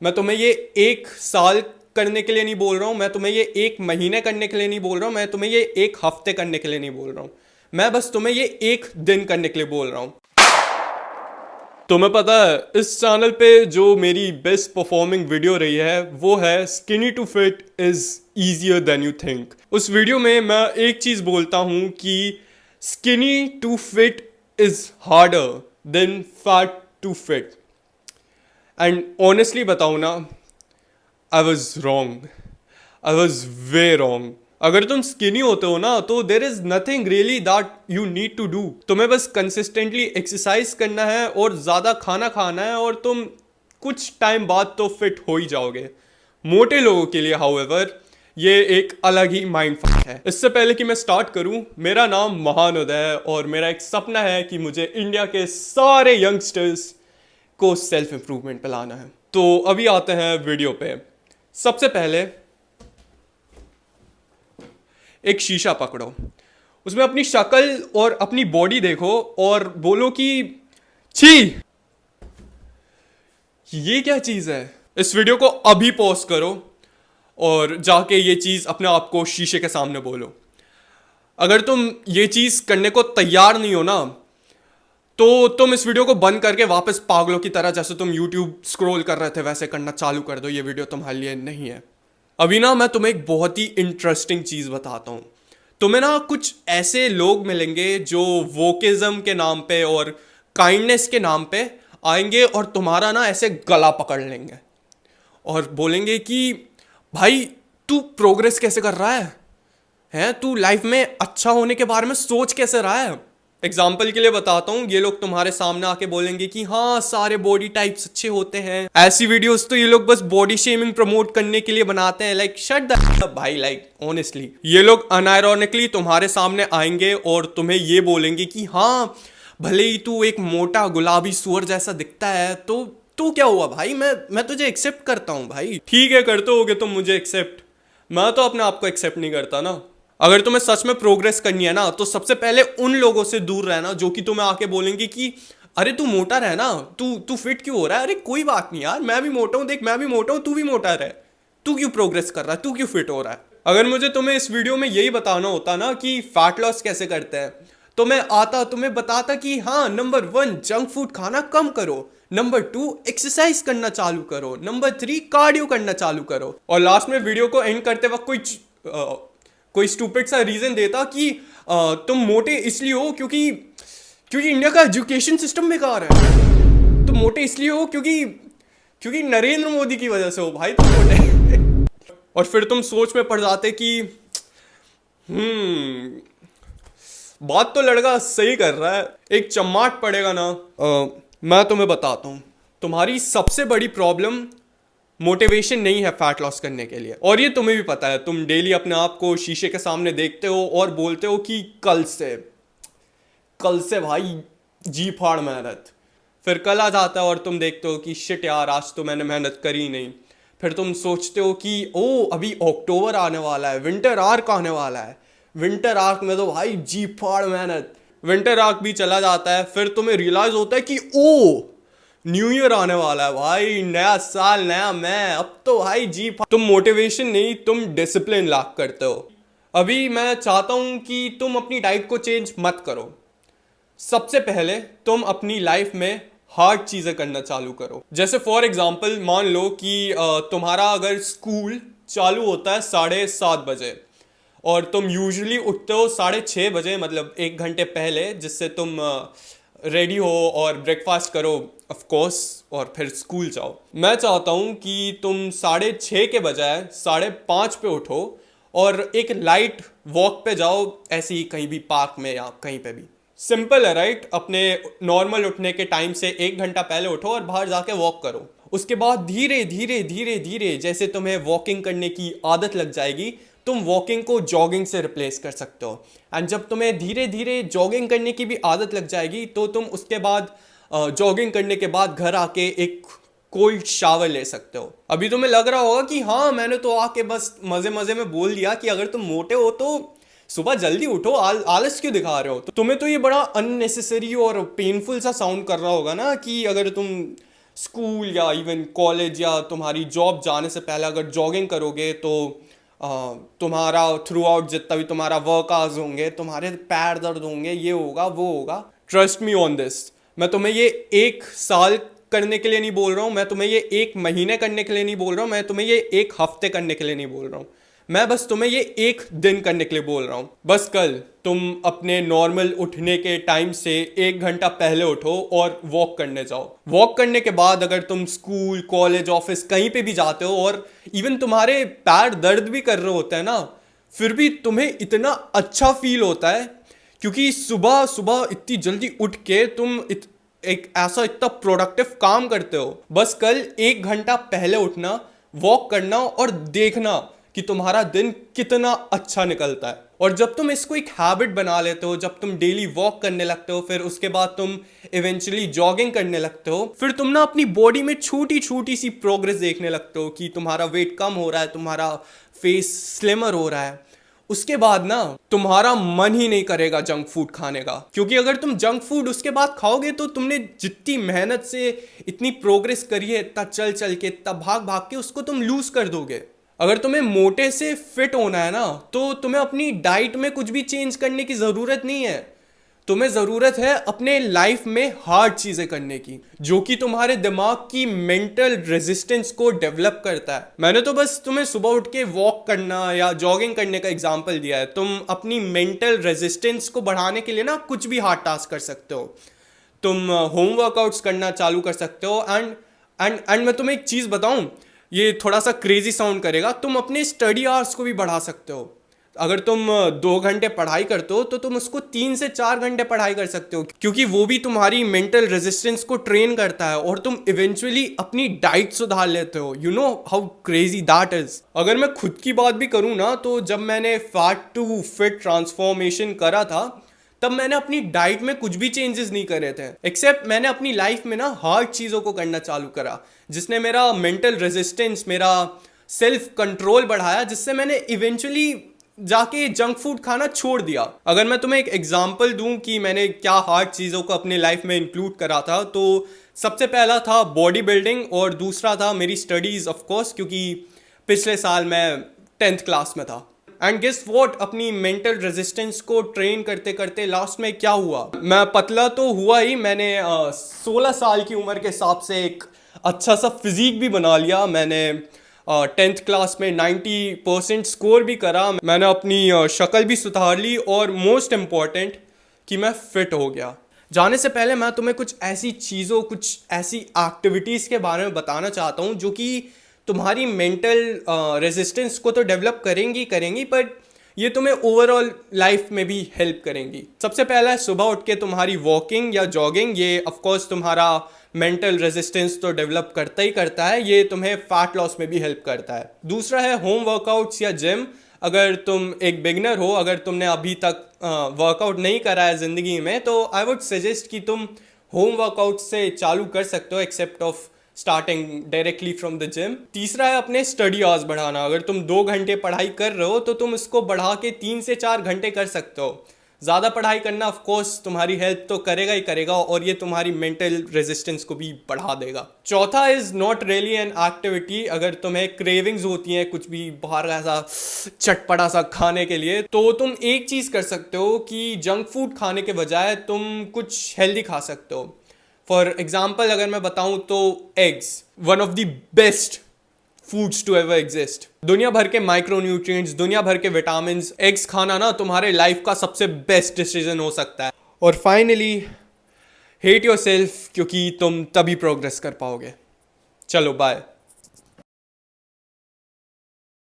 मैं तुम्हें ये 1 साल करने के लिए नहीं बोल रहा हूँ, मैं तुम्हें ये 1 महीने करने के लिए नहीं बोल रहा हूँ, मैं तुम्हें ये 1 हफ्ते करने के लिए नहीं बोल रहा हूँ। मैं बस तुम्हें ये 1 दिन करने के लिए बोल रहा हूँ। तुम्हें पता है इस चैनल पे जो मेरी बेस्ट परफॉर्मिंग वीडियो रही है वो है skinny to fit is easier than you think. उस वीडियो में मैं एक चीज बोलता हूं कि skinny to fit is harder than fat to fit. And honestly बताऊं ना, I was wrong, I was way wrong. अगर तुम स्किनी होते हो ना तो there is nothing really that you need to do. तुम्हें बस कंसिस्टेंटली एक्सरसाइज करना है और ज़्यादा खाना खाना है और तुम कुछ टाइम बाद तो फिट हो ही जाओगे। मोटे लोगों के लिए हाउएवर ये एक अलग ही माइंड फक है। इससे पहले कि मैं स्टार्ट करूं, मेरा नाम महानोदय है और मेरा एक सपना है कि मुझे इंडिया के सारे यंगस्टर्स को सेल्फ इंप्रूवमेंट पे लाना है। तो अभी आते हैं वीडियो पे। सबसे पहले एक शीशा पकड़ो, उसमें अपनी शक्ल और अपनी बॉडी देखो और बोलो कि छी, ये क्या चीज है। इस वीडियो को अभी पॉज करो और जाके ये चीज अपने आप को शीशे के सामने बोलो। अगर तुम ये चीज करने को तैयार नहीं हो ना तो तुम इस वीडियो को बंद करके वापस पागलों की तरह जैसे तुम यूट्यूब स्क्रॉल कर रहे थे वैसे करना चालू कर दो। ये वीडियो तुम्हारे लिए नहीं है। अभी ना मैं तुम्हें एक बहुत ही इंटरेस्टिंग चीज बताता हूं। तुम्हें ना कुछ ऐसे लोग मिलेंगे जो वोकिज्म के नाम पे और काइंडनेस के नाम पे आएंगे और तुम्हारा ना ऐसे गला पकड़ लेंगे और बोलेंगे कि भाई तू प्रोग्रेस कैसे कर रहा है तू लाइफ में अच्छा होने के बारे में सोच कैसे रहा है। एग्जाम्पल के लिए बताता हूँ, ये लोग तुम्हारे सामने आके बोलेंगे कि हाँ सारे बॉडी टाइप्स अच्छे होते हैं। ऐसी वीडियोस तो ये लोग बस बॉडी शेमिंग प्रमोट करने के लिए बनाते हैं। लाइक शट द भाई, लाइक ऑनेस्टली ये लोग अनआयरॉनिकली तुम्हारे सामने आएंगे और तुम्हें ये बोलेंगे कि हाँ भले ही तू एक मोटा गुलाबी सुअर जैसा दिखता है तो तू क्या हुआ भाई, मैं तुझे एक्सेप्ट करता हूँ भाई। ठीक है करते होगे तुम मुझे एक्सेप्ट, मैं तो अपने आप को एक्सेप्ट नहीं करता ना। अगर तुम्हें सच में प्रोग्रेस करनी है ना तो सबसे पहले उन लोगों से दूर रहना जो कि तुम्हें आके बोलेंगे कि अरे तू मोटा रह ना, तू तू फिट क्यों हो रहा है। अरे कोई बात नहीं यार, मैं भी मोटा हूं, देख मैं भी मोटा हूं, तू भी मोटा रह, तू क्यों प्रोग्रेस कर रहा है, तू क्यों फिट हो रहा है। अगर मुझे तुम्हें इस वीडियो में यही बताना होता ना कि फैट लॉस कैसे करते हैं तो मैं आता तुम्हें बताता कि हाँ नंबर 1 जंक फूड खाना कम करो, नंबर 2 एक्सरसाइज करना चालू करो, नंबर 3 कार्डियो करना चालू करो। और लास्ट में वीडियो को एंड करते वक्त कोई स्टूपिड सा रीजन देता कि तुम मोटे इसलिए हो क्योंकि इंडिया का एजुकेशन सिस्टम बेकार है। तुम मोटे इसलिए हो क्योंकि नरेंद्र मोदी की वजह से हो भाई तुम मोटे। और फिर तुम सोच में पड़ जाते कि बात तो लड़का सही कर रहा है, एक चम्माट पड़ेगा ना। मैं तुम्हें बताता हूं, तुम्हारी सबसे बड़ी प्रॉब्लम मोटिवेशन नहीं है फैट लॉस करने के लिए। और ये तुम्हें भी पता है, तुम डेली अपने आप को शीशे के सामने देखते हो और बोलते हो कि कल से भाई जी फाड़ मेहनत। फिर कल आ जाता है और तुम देखते हो कि शिट यार आज तो मैंने मेहनत करी नहीं। फिर तुम सोचते हो कि ओ अभी अक्टूबर आने वाला है, विंटर आर्क आने वाला है, विंटर आर्क में तो भाई जी फाड़ मेहनत। विंटर आर्क भी चला जाता है, फिर तुम्हें रियलाइज होता है कि ओ न्यू ईयर आने वाला है भाई, नया साल नया मैं, अब तो भाई जी। तुम मोटिवेशन नहीं, तुम डिसिप्लिन लैक करते हो। अभी मैं चाहता हूं कि तुम अपनी डाइट को चेंज मत करो। सबसे पहले तुम अपनी लाइफ में हार्ड चीजें करना चालू करो। जैसे फॉर एग्जाम्पल मान लो कि तुम्हारा अगर स्कूल चालू होता है 7:30 बजे और तुम यूजुअली उठते हो 6:30 बजे, मतलब 1 घंटे पहले, जिससे तुम रेडी हो और ब्रेकफास्ट करो ऑफ कोर्स और फिर स्कूल जाओ। मैं चाहता हूँ कि तुम 6:30 के बजाय 5:30 पे उठो और एक लाइट वॉक पे जाओ, ऐसे ही कहीं भी पार्क में या कहीं पे भी। सिंपल है राइट। अपने नॉर्मल उठने के टाइम से 1 घंटा पहले उठो और बाहर जाके वॉक करो। उसके बाद धीरे धीरे धीरे धीरे जैसे तुम्हें वॉकिंग करने की आदत लग जाएगी, तुम वॉकिंग को जॉगिंग से रिप्लेस कर सकते हो। एंड जब तुम्हें धीरे धीरे जॉगिंग करने की भी आदत लग जाएगी तो तुम उसके बाद जॉगिंग करने के बाद घर आके एक कोल्ड शावर ले सकते हो। अभी तुम्हें लग रहा होगा कि हाँ मैंने तो आके बस मजे मजे में बोल दिया कि अगर तुम मोटे हो तो सुबह जल्दी उठो, आलस क्यों दिखा रहे हो। तो तुम्हें तो ये बड़ा अननेसेसरी और पेनफुल सा साउंड कर रहा होगा ना कि अगर तुम स्कूल या इवन कॉलेज या तुम्हारी जॉब जाने से पहले अगर जॉगिंग करोगे तो तुम्हारा थ्रू आउट जितना भी तुम्हारा वर्क आवर्स होंगे, तुम्हारे पैर दर्द होंगे, ये होगा वो होगा। Trust me on this. मैं तुम्हें ये 1 साल करने के लिए नहीं बोल रहा हूँ, मैं तुम्हें ये 1 महीने करने के लिए नहीं बोल रहा हूँ, मैं तुम्हें ये 1 हफ्ते करने के लिए नहीं बोल रहा हूँ, मैं बस तुम्हें ये 1 दिन करने के लिए बोल रहा हूँ। बस कल तुम अपने नॉर्मल उठने के टाइम से 1 घंटा पहले उठो और वॉक करने जाओ। वॉक करने के बाद अगर तुम स्कूल कॉलेज ऑफिस कहीं पे भी जाते हो और इवन तुम्हारे पैर दर्द भी कर रहे होते हैं ना, फिर भी तुम्हें इतना अच्छा फील होता है क्योंकि सुबह सुबह इतनी जल्दी उठ के तुम एक ऐसा इतना प्रोडक्टिव काम करते हो। बस कल 1 घंटा पहले उठना, वॉक करना और देखना कि तुम्हारा दिन कितना अच्छा निकलता है। और जब तुम इसको एक हैबिट बना लेते हो, जब तुम डेली वॉक करने लगते हो, फिर उसके बाद तुम इवेंचुअली जॉगिंग करने लगते हो, फिर तुम ना अपनी बॉडी में छोटी छोटी सी प्रोग्रेस देखने लगते हो कि तुम्हारा वेट कम हो रहा है, तुम्हारा फेस स्लिमर हो रहा है। उसके बाद ना तुम्हारा मन ही नहीं करेगा जंक फूड खाने का, क्योंकि अगर तुम जंक फूड उसके बाद खाओगे तो तुमने जितनी मेहनत से इतनी प्रोग्रेस करी है, इतना चल चल के, इतना भाग भाग के, उसको तुम लूज कर दोगे। अगर तुम्हें मोटे से फिट होना है ना, तो तुम्हें अपनी डाइट में कुछ भी चेंज करने की ज़रूरत नहीं है। तुम्हें ज़रूरत है अपने लाइफ में हार्ड चीज़ें करने की, जो कि तुम्हारे दिमाग की मेंटल रेजिस्टेंस को डेवलप करता है। मैंने तो बस तुम्हें सुबह उठ के वॉक करना या जॉगिंग करने का एग्जाम्पल दिया है। तुम अपनी मेंटल रेजिस्टेंस को बढ़ाने के लिए ना कुछ भी हार्ड टास्क कर सकते हो। तुम होम वर्कआउट्स करना चालू कर सकते हो। एंड मैं तुम्हें एक चीज़ बताऊं, ये थोड़ा सा क्रेजी साउंड करेगा, तुम अपने स्टडी आवर्स को भी बढ़ा सकते हो। अगर तुम 2 घंटे पढ़ाई करते हो तो तुम उसको 3 से 4 घंटे पढ़ाई कर सकते हो, क्योंकि वो भी तुम्हारी मेंटल रेजिस्टेंस को ट्रेन करता है और तुम इवेंचुअली अपनी डाइट सुधार लेते हो। You know how crazy that is. अगर मैं खुद की बात भी करूँ ना, तो जब मैंने फैट टू फिट ट्रांसफॉर्मेशन करा था, तब मैंने अपनी डाइट में कुछ भी चेंजेस नहीं करे थे, एक्सेप्ट मैंने अपनी लाइफ में ना हार्ड चीज़ों को करना चालू करा, जिसने मेरा मेंटल रेजिस्टेंस, मेरा सेल्फ कंट्रोल बढ़ाया, जिससे मैंने इवेंचुअली जाके जंक फूड खाना छोड़ दिया। अगर मैं तुम्हें एक एग्जांपल दूं कि मैंने क्या हार्ड चीज़ों को अपने लाइफ में इंक्लूड करा था, तो सबसे पहला था बॉडी बिल्डिंग और दूसरा था मेरी स्टडीज़, ऑफ कोर्स, क्योंकि पिछले साल मैं 10th क्लास में था। एंड गेस व्हाट, अपनी मेंटल रेजिस्टेंस को ट्रेन करते करते लास्ट में क्या हुआ, मैं पतला तो हुआ ही, मैंने 16 साल की उम्र के हिसाब से एक अच्छा सा फिजिक भी बना लिया। मैंने 10th क्लास में 90% स्कोर भी करा, मैंने अपनी शक्ल भी सुधार ली और मोस्ट इम्पॉर्टेंट कि मैं फिट हो गया। जाने से पहले मैं तुम्हें कुछ ऐसी चीज़ों, कुछ ऐसी एक्टिविटीज़ के बारे में बताना चाहता हूँ जो कि तुम्हारी मेंटल रेजिस्टेंस को तो डेवलप करेंगी, पर ये तुम्हें ओवरऑल लाइफ में भी हेल्प करेंगी। सबसे पहला है सुबह उठ के तुम्हारी वॉकिंग या जॉगिंग। ये ऑफकोर्स तुम्हारा मेंटल रेजिस्टेंस तो डेवलप करता ही करता है, ये तुम्हें फैट लॉस में भी हेल्प करता है। दूसरा है होम वर्कआउट्स या जिम। अगर तुम एक बिगनर हो, अगर तुमने अभी तक वर्कआउट नहीं करा है ज़िंदगी में, तो आई वुड सजेस्ट कि तुम होम वर्कआउट से चालू कर सकते हो, except of starting directly from the gym. तीसरा है अपने स्टडी आवर्स बढ़ाना। अगर तुम 2 घंटे पढ़ाई कर रहे हो तो तुम इसको बढ़ा के 3 से 4 घंटे कर सकते हो। ज़्यादा पढ़ाई करना ऑफ कोर्स तुम्हारी हेल्प तो करेगा ही करेगा, और ये तुम्हारी मेंटल रेजिस्टेंस को भी बढ़ा देगा। चौथा is not really an activity. अगर तुम्हें क्रेविंग्स होती हैं कुछ भी बाहर का ऐसा चटपटा सा खाने के लिए, तो तुम एक चीज़ कर सकते हो कि जंक फूड खाने के बजाय तुम कुछ हेल्दी खा सकते हो। फॉर एग्जाम्पल अगर मैं बताऊं तो eggs, one of the best foods to ever exist. दुनिया भर के माइक्रोन्यूट्रिएंट्स, दुनिया भर के विटामिन्स, एग्स खाना ना तुम्हारे लाइफ का सबसे बेस्ट डिसीजन हो सकता है। और फाइनली हेट योरसेल्फ, क्योंकि तुम तभी प्रोग्रेस कर पाओगे। चलो बाय।